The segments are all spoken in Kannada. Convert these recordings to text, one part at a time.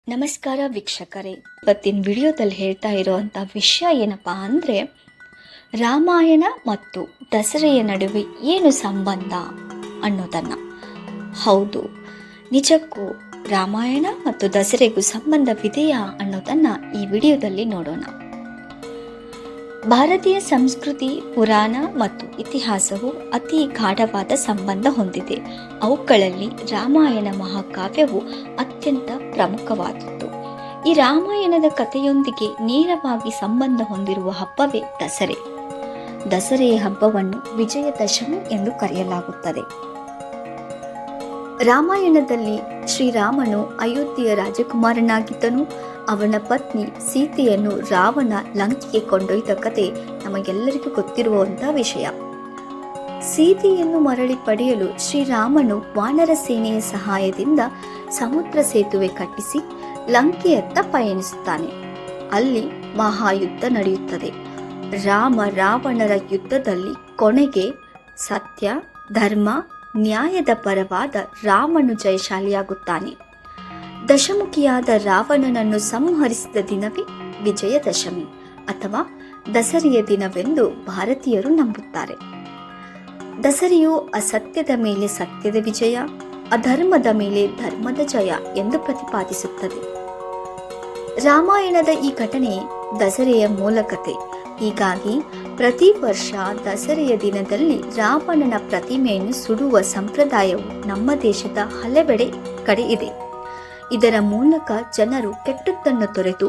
ನಮಸ್ಕಾರ ವೀಕ್ಷಕರೇ, ಇವತ್ತಿನ ವಿಡಿಯೋದಲ್ಲಿ ಹೇಳ್ತಾ ಇರೋವಂಥ ವಿಷಯ ಏನಪ್ಪ ಅಂದರೆ, ರಾಮಾಯಣ ಮತ್ತು ದಸರೆಯ ನಡುವೆ ಏನು ಸಂಬಂಧ ಅನ್ನೋದನ್ನು. ಹೌದು, ನಿಜಕ್ಕೂ ರಾಮಾಯಣ ಮತ್ತು ದಸರೆಗೂ ಸಂಬಂಧವಿದೆಯಾ ಅನ್ನೋದನ್ನು ಈ ವಿಡಿಯೋದಲ್ಲಿ ನೋಡೋಣ. ಭಾರತೀಯ ಸಂಸ್ಕೃತಿ, ಪುರಾಣ ಮತ್ತು ಇತಿಹಾಸವು ಅತಿ ಗಾಢವಾದ ಸಂಬಂಧ ಹೊಂದಿದೆ. ಅವುಗಳಲ್ಲಿ ರಾಮಾಯಣ ಮಹಾಕಾವ್ಯವು ಅತ್ಯಂತ ಪ್ರಮುಖವಾದದ್ದು. ಈ ರಾಮಾಯಣದ ಕಥೆಯೊಂದಿಗೆ ನೇರವಾಗಿ ಸಂಬಂಧ ಹೊಂದಿರುವ ಹಬ್ಬವೇ ದಸರೆ. ದಸರೆಯ ಹಬ್ಬವನ್ನು ವಿಜಯದಶಮಿ ಎಂದು ಕರೆಯಲಾಗುತ್ತದೆ. ರಾಮಾಯಣದಲ್ಲಿ ಶ್ರೀರಾಮನು ಅಯೋಧ್ಯೆಯ ರಾಜಕುಮಾರನಾಗಿದ್ದನು. ಅವನ ಪತ್ನಿ ಸೀತೆಯನ್ನು ರಾವಣ ಲಂಕೆಗೆ ಕೊಂಡೊಯ್ದ ಕತೆ ನಮಗೆಲ್ಲರಿಗೂ ಗೊತ್ತಿರುವಂಥ ವಿಷಯ. ಸೀತೆಯನ್ನು ಮರಳಿ ಪಡೆಯಲು ಶ್ರೀರಾಮನು ವಾನರ ಸೇನೆಯ ಸಹಾಯದಿಂದ ಸಮುದ್ರ ಸೇತುವೆ ಕಟ್ಟಿಸಿ ಲಂಕೆಯತ್ತ ಪಯಣಿಸುತ್ತಾನೆ. ಅಲ್ಲಿ ಮಹಾಯುದ್ಧ ನಡೆಯುತ್ತದೆ. ರಾಮ ರಾವಣರ ಯುದ್ಧದಲ್ಲಿ ಕೊನೆಗೆ ಸತ್ಯ, ಧರ್ಮ, ನ್ಯಾಯದ ಪರವಾದ ರಾಮನು ಜಯಶಾಲಿಯಾಗುತ್ತಾನೆ. ದಶಮುಖಿಯಾದ ರಾವಣನನ್ನು ಸಂಹರಿಸಿದ ದಿನವೇ ವಿಜಯದಶಮಿ ಅಥವಾ ದಸರೆಯ ದಿನವೆಂದು ಭಾರತೀಯರು ನಂಬುತ್ತಾರೆ. ದಸರೆಯು ಅಸತ್ಯದ ಮೇಲೆ ಸತ್ಯದ ವಿಜಯ, ಅಧರ್ಮದ ಮೇಲೆ ಧರ್ಮದ ಜಯ ಎಂದು ಪ್ರತಿಪಾದಿಸುತ್ತದೆ. ರಾಮಾಯಣದ ಈ ಘಟನೆ ದಸರೆಯ ಮೂಲ ಕಥೆ. ಹೀಗಾಗಿ ಪ್ರತಿ ವರ್ಷ ದಸರೆಯ ದಿನದಲ್ಲಿ ರಾವಣನ ಪ್ರತಿಮೆಯನ್ನು ಸುಡುವ ಸಂಪ್ರದಾಯವು ನಮ್ಮ ದೇಶದ ಹಲವೆಡೆ ಕಡೆ ಇದೆ. ಇದರ ಮೂಲಕ ಜನರು ಕೆಟ್ಟದ್ದನ್ನು ತೊರೆದು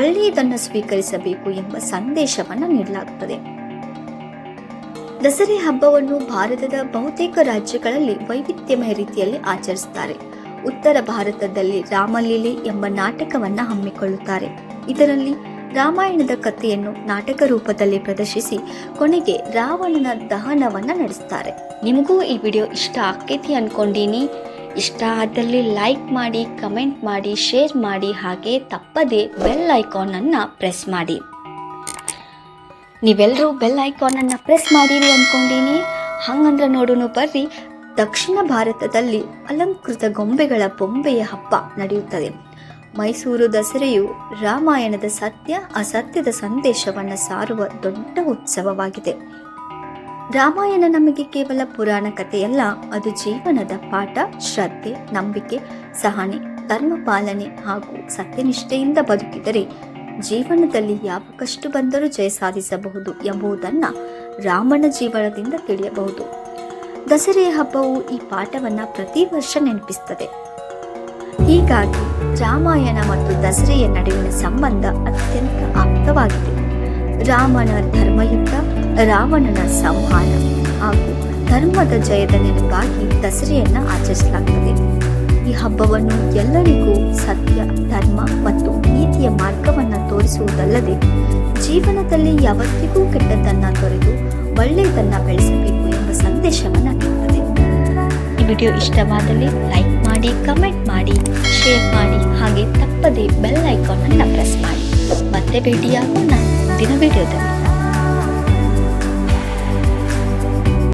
ಒಳ್ಳೆಯದನ್ನು ಸ್ವೀಕರಿಸಬೇಕು ಎಂಬ ಸಂದೇಶವನ್ನು ನೀಡಲಾಗುತ್ತದೆ. ದಸರೆ ಹಬ್ಬವನ್ನು ಭಾರತದ ಬಹುತೇಕ ರಾಜ್ಯಗಳಲ್ಲಿ ವೈವಿಧ್ಯಮಯ ರೀತಿಯಲ್ಲಿ ಆಚರಿಸುತ್ತಾರೆ. ಉತ್ತರ ಭಾರತದಲ್ಲಿ ರಾಮಲೀಲೆ ಎಂಬ ನಾಟಕವನ್ನು ಹಮ್ಮಿಕೊಳ್ಳುತ್ತಾರೆ. ಇದರಲ್ಲಿ ರಾಮಾಯಣದ ಕಥೆಯನ್ನು ನಾಟಕ ರೂಪದಲ್ಲಿ ಪ್ರದರ್ಶಿಸಿ ಕೊನೆಗೆ ರಾವಣನ ದಹನವನ್ನು ನಡೆಸುತ್ತಾರೆ. ನಿಮಗೂ ಈ ವಿಡಿಯೋ ಇಷ್ಟ ಆಕೈತಿ ಅನ್ಕೊಂಡೀನಿ. ಇಷ್ಟ ಆದಲ್ಲಿ ಲೈಕ್ ಮಾಡಿ, ಕಮೆಂಟ್ ಮಾಡಿ, ಶೇರ್ ಮಾಡಿ, ಹಾಗೆ ತಪ್ಪದೆ ಬೆಲ್ ಐಕಾನನ್ನು ಪ್ರೆಸ್ ಮಾಡಿ. ನೀವೆಲ್ಲರೂ ಬೆಲ್ ಐಕಾನನ್ನು ಪ್ರೆಸ್ ಮಾಡಿರಿ ಅಂದ್ಕೊಂಡೀನಿ. ಹಂಗಂದ್ರೆ ನೋಡೋಣ ಬರ್ರಿ. ದಕ್ಷಿಣ ಭಾರತದಲ್ಲಿ ಅಲಂಕೃತ ಗೊಂಬೆಗಳ ಬೊಂಬೆಯ ಹಬ್ಬ ನಡೆಯುತ್ತದೆ. ಮೈಸೂರು ದಸರೆಯು ರಾಮಾಯಣದ ಸತ್ಯ ಅಸತ್ಯದ ಸಂದೇಶವನ್ನು ಸಾರುವ ದೊಡ್ಡ ಉತ್ಸವವಾಗಿದೆ. ರಾಮಾಯಣ ನಮಗೆ ಕೇವಲ ಪುರಾಣ ಕಥೆಯಲ್ಲ, ಅದು ಜೀವನದ ಪಾಠ, ಶ್ರದ್ಧೆ, ನಂಬಿಕೆ, ಸಹನೆ, ಧರ್ಮ ಪಾಲನೆ ಹಾಗೂ ಸತ್ಯನಿಷ್ಠೆಯಿಂದ ಬದುಕಿದರೆ ಜೀವನದಲ್ಲಿ ಯಾವ ಕಷ್ಟ ಬಂದರೂ ಜಯ ಸಾಧಿಸಬಹುದು ಎಂಬುದನ್ನು ರಾಮನ ಜೀವನದಿಂದ ತಿಳಿಯಬಹುದು. ದಸರೆಯ ಹಬ್ಬವು ಈ ಪಾಠವನ್ನು ಪ್ರತಿ ವರ್ಷ ನೆನಪಿಸುತ್ತದೆ. ಹೀಗಾಗಿ ರಾಮಾಯಣ ಮತ್ತು ದಸರೆಯ ನಡುವಿನ ಸಂಬಂಧ ಅತ್ಯಂತ ಆಪ್ತವಾಗಿದೆ. ರಾಮನ ಧರ್ಮಯುದ್ಧ, ರಾವಣನ ಸಂಹಾರ ಹಾಗೂ ಧರ್ಮದ ಜಯದ ನೆನಪಾಗಿ ದಸರೆಯನ್ನು ಆಚರಿಸಲಾಗುತ್ತದೆ. ಈ ಹಬ್ಬವನ್ನು ಎಲ್ಲರಿಗೂ ಸತ್ಯ, ಧರ್ಮ ಮತ್ತು ನೀತಿಯ ಮಾರ್ಗವನ್ನು ತೋರಿಸುವುದಲ್ಲದೆ ಜೀವನದಲ್ಲಿ ಯಾವತ್ತಿಗೂ ಕೆಟ್ಟದ್ದನ್ನು ತೊರೆದು ಒಳ್ಳೆಯದನ್ನು ಬೆಳೆಸಬೇಕು ಎಂಬ ಸಂದೇಶವನ್ನು ನೀಡುತ್ತದೆ. ಈ ವಿಡಿಯೋ ಇಷ್ಟವಾದಲ್ಲಿ ಲೈಕ್ ಮಾಡಿ, ಕಮೆಂಟ್ ಮಾಡಿ, ಶೇರ್ ಮಾಡಿ, ಹಾಗೆ ತಪ್ಪದೆ ಬೆಲ್ ಐಕಾನ್ ಅನ್ನು ಪ್ರೆಸ್ ಮಾಡಿ. ಮತ್ತೆ ಭೇಟಿಯಾಗೋಣ ಮುಂದಿನ ವಿಡಿಯೋದಲ್ಲಿ.